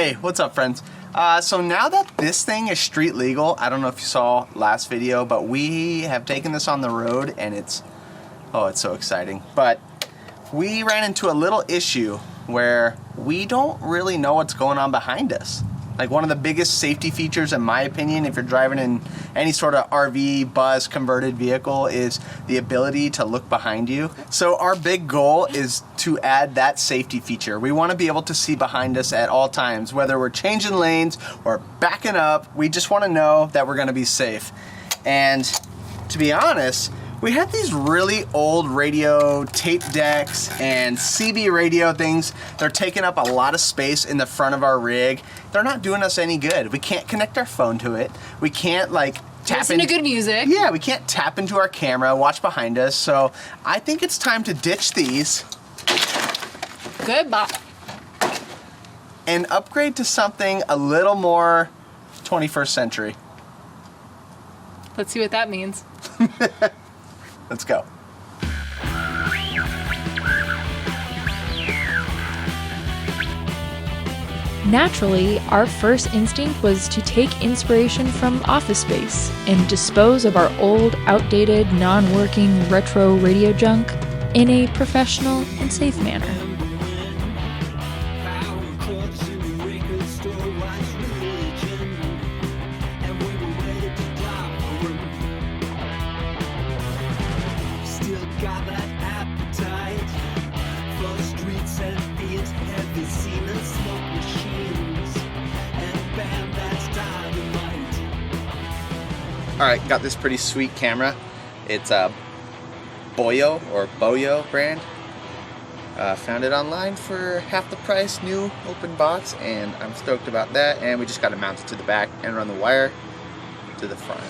Hey, what's up, friends? So now that this thing is street legal, I don't know if you saw last video, but we have taken this on the road and it's so exciting. But we ran into a little issue where we don't really know what's going on behind us. Like, one of the biggest safety features, in my opinion, if you're driving in any sort of RV, bus, converted vehicle, is the ability to look behind you. So our big goal is to add that safety feature. We want to be able to see behind us at all times, whether we're changing lanes or backing up. We just want to know that we're going to be safe. And to be honest, we had these really old radio tape decks and CB radio things. They're taking up a lot of space in the front of our rig. They're not doing us any good. We can't connect our phone to it. We can't listen to good music. Yeah, we can't tap into our camera, watch behind us. So I think it's time to ditch these. Goodbye. And upgrade to something a little more 21st century. Let's see what that means. Let's go. Naturally, our first instinct was to take inspiration from Office Space and dispose of our old, outdated, non-working retro radio junk in a professional and safe manner. Alright, got this pretty sweet camera. It's a Boyo brand. Found it online for half the price, new open box, and I'm stoked about that. And we just got it mounted to the back and run the wire to the front.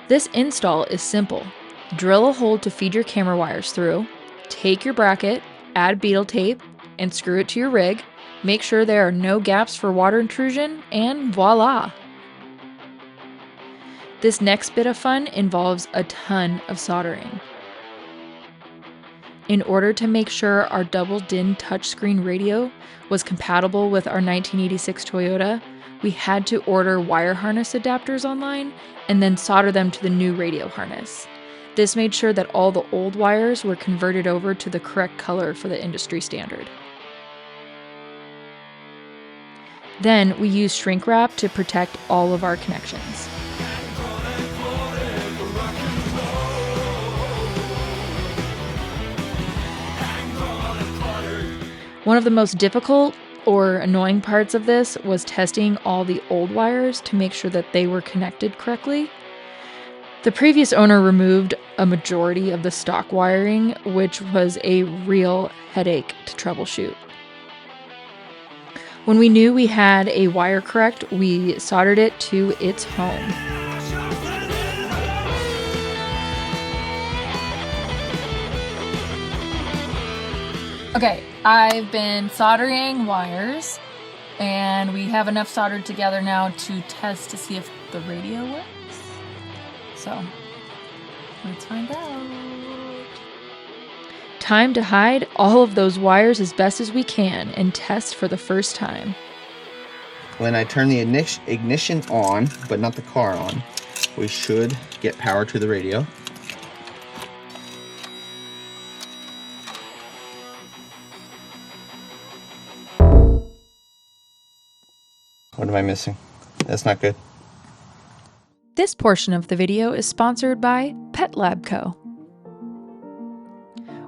This install is simple. Drill a hole to feed your camera wires through, take your bracket, add beetle tape, and screw it to your rig. Make sure there are no gaps for water intrusion, and voila! This next bit of fun involves a ton of soldering. In order to make sure our double DIN touchscreen radio was compatible with our 1986 Toyota, we had to order wire harness adapters online and then solder them to the new radio harness. This made sure that all the old wires were converted over to the correct color for the industry standard. Then we used shrink wrap to protect all of our connections. One of the most difficult or annoying parts of this was testing all the old wires to make sure that they were connected correctly. The previous owner removed a majority of the stock wiring, which was a real headache to troubleshoot. When we knew we had a wire correct, we soldered it to its home. Okay, I've been soldering wires, and we have enough soldered together now to test to see if the radio works. So, let's find out. Time to hide all of those wires as best as we can and test for the first time. When I turn the ignition on, but not the car on, we should get power to the radio. What am I missing? That's not good. This portion of the video is sponsored by PetLab Co.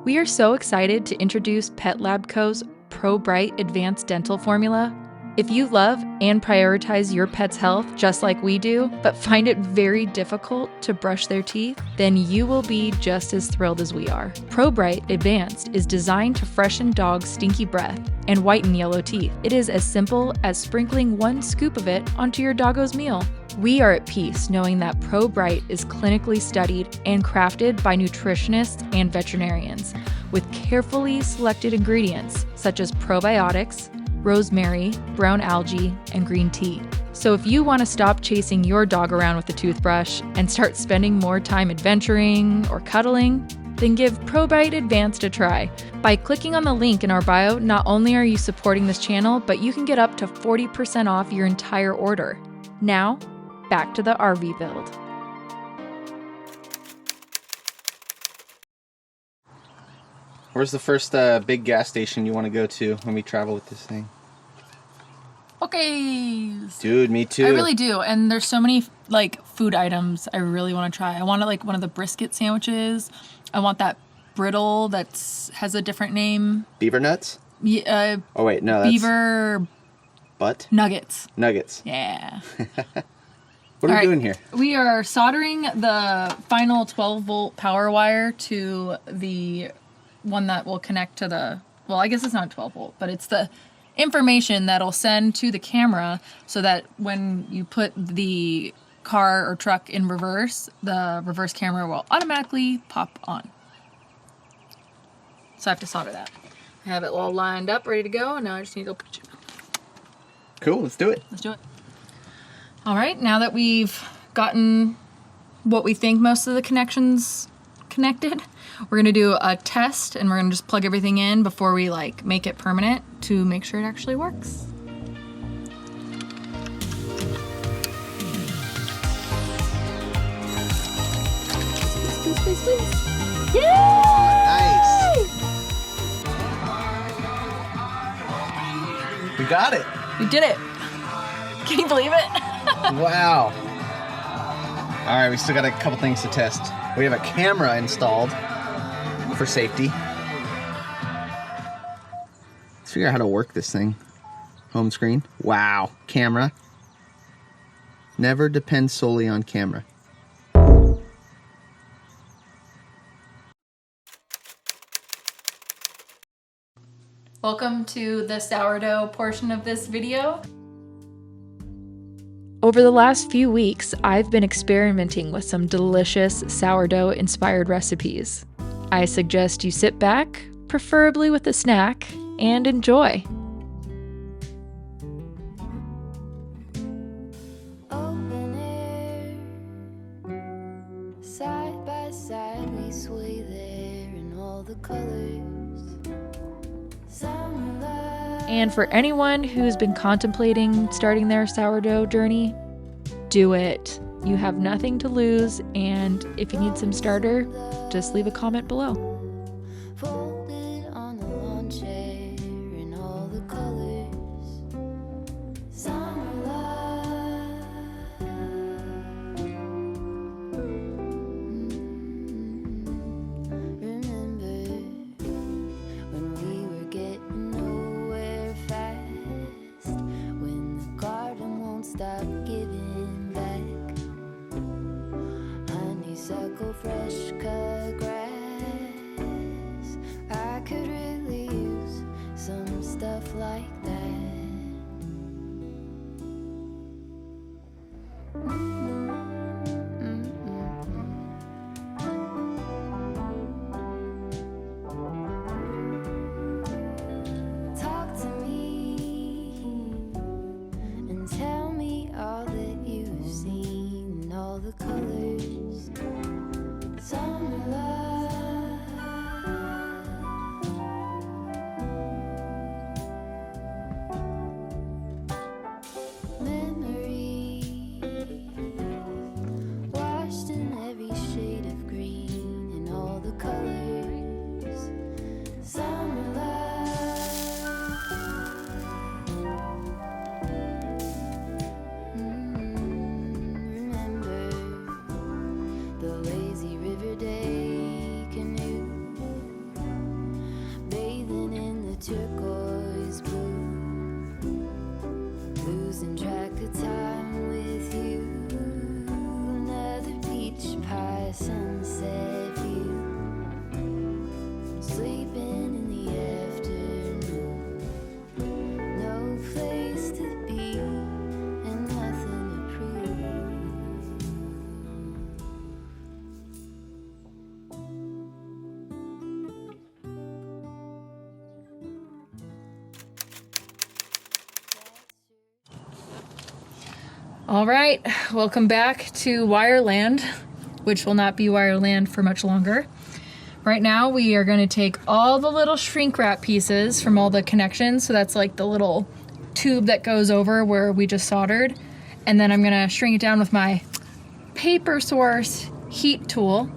We are so excited to introduce PetLab Co's Pro Bright Advanced Dental Formula. If you love and prioritize your pet's health just like we do, but find it very difficult to brush their teeth, then you will be just as thrilled as we are. Pro Bright Advanced is designed to freshen dogs' stinky breath and whiten yellow teeth. It is as simple as sprinkling 1 scoop of it onto your doggo's meal. We are at peace knowing that Pro Bright is clinically studied and crafted by nutritionists and veterinarians with carefully selected ingredients such as probiotics, rosemary, brown algae, and green tea. So if you want to stop chasing your dog around with a toothbrush and start spending more time adventuring or cuddling, then give ProBite Advanced a try. By clicking on the link in our bio, not only are you supporting this channel, but you can get up to 40% off your entire order. Now, back to the RV build. Where's the first big gas station you want to go to when we travel with this thing? Okay. Dude, me too. I really do. And there's so many like food items I really want to try. I want like one of the brisket sandwiches. I want that brittle has a different name. Beaver nuts? Yeah. Oh wait, no, that's Beaver butt? nuggets. Nuggets. Yeah. What are we doing here? We are soldering the final 12-volt power wire to the one that will connect to the, well, I guess it's not 12-volt, but it's the information that'll send to the camera so that when you put the car or truck in reverse, the reverse camera will automatically pop on. So I have to solder that. I have it all lined up, ready to go, and now I just need to go. Cool, let's do it. Let's do it. All right, now that we've gotten what we think most of the connections connected, we're gonna do a test and we're gonna just plug everything in before we like make it permanent to make sure it actually works. Please. Nice. We got it. We did it. Can you believe it? Wow. All right, we still got a couple things to test. We have a camera installed for safety. Let's figure out how to work this thing. Home screen. Wow. Camera. Never depend solely on camera. Welcome to the sourdough portion of this video. Over the last few weeks, I've been experimenting with some delicious sourdough-inspired recipes. I suggest you sit back, preferably with a snack, and enjoy. Open air, side by side we sway there in all the colors. Summer love. And for anyone who's been contemplating starting their sourdough journey, do it. You have nothing to lose, and if you need some starter, just leave a comment below. Folded on the lawn chair in all the colors. Summer love. Remember when we were getting nowhere fast, when the garden won't stop giving back. Honeysuckle, fresh cut grass. I could really use some stuff like that. Talk to me and tell me all that you've seen and all the colors. Summer love. Memory washed in every shade of green and all the colors. Summer love. Remember the lazy river day canoe, bathing in the turquoise blue, losing track of time with you. Another peach pie sunset view, sleeping in the afternoon. No place to be and nothing to prove. All right, welcome back to Wireland, which will not be Wireland for much longer. We're Right now we are going to take all the little shrink wrap pieces from all the connections, so that's like the little tube that goes over where we just soldered, and then I'm going to shrink it down with my Paper Source heat tool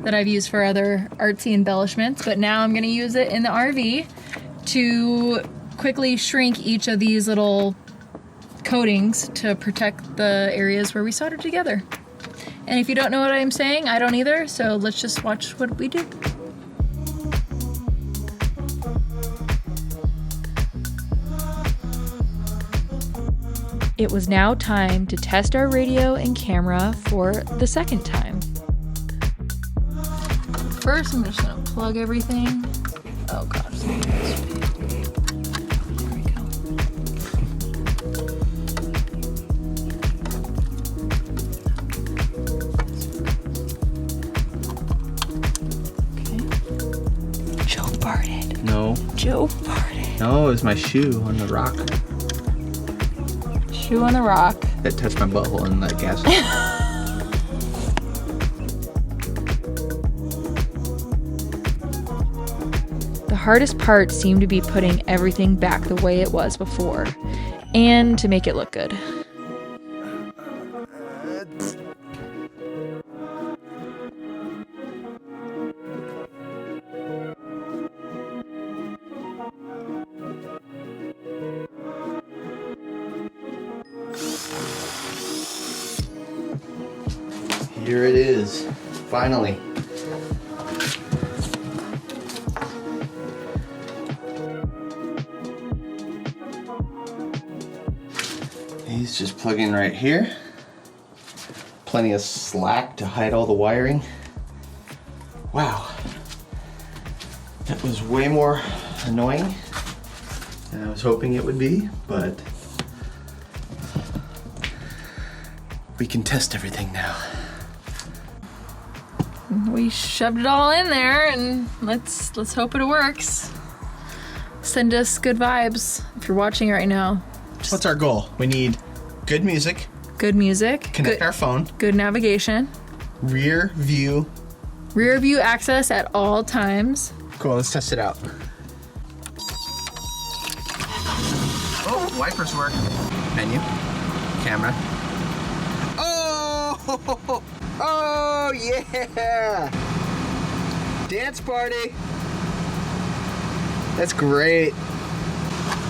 that I've used for other artsy embellishments, but now I'm going to use it in the RV to quickly shrink each of these little coatings to protect the areas where we soldered together. And if you don't know what I'm saying, I don't either, so let's just watch what we do. It was now time to test our radio and camera for the second time. First, I'm just gonna plug everything. Oh gosh. There we go. Joe farted. No. Joe farted. No, it was my shoe on the rock Shoe on the rock. that touched my butthole in that gas. The hardest part seemed to be putting everything back the way it was before, and to make it look good. Here it is, finally. He's just plugging right here. Plenty of slack to hide all the wiring. Wow. That was way more annoying than I was hoping it would be, but we can test everything now. We shoved it all in there, and let's hope it works. Send us good vibes if you're watching right now. What's our goal? We need good music, Good music. connect our phone, Good navigation. rear view. Rear view access at all times. Cool, let's test it out. Oh, wipers work. Menu, camera. Oh, oh yeah! Dance party. That's great.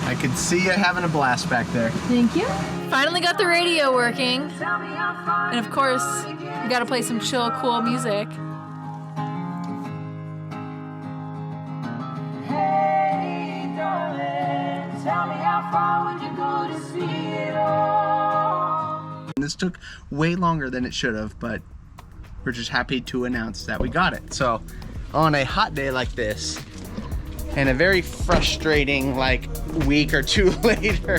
I could see you having a blast back there. Thank you. Finally got the radio working. And of course, we gotta play some chill, cool music. Hey, darling, tell me how far would you go to see it all? This took way longer than it should have, but we're just happy to announce that we got it. So, on a hot day like this, and a very frustrating like week or two later,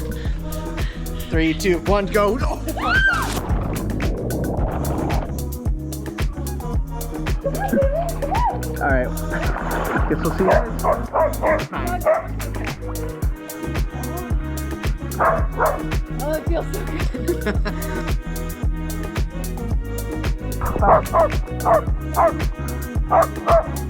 3, 2, 1, go. All right, guess we'll see you guys. Oh, it feels so good.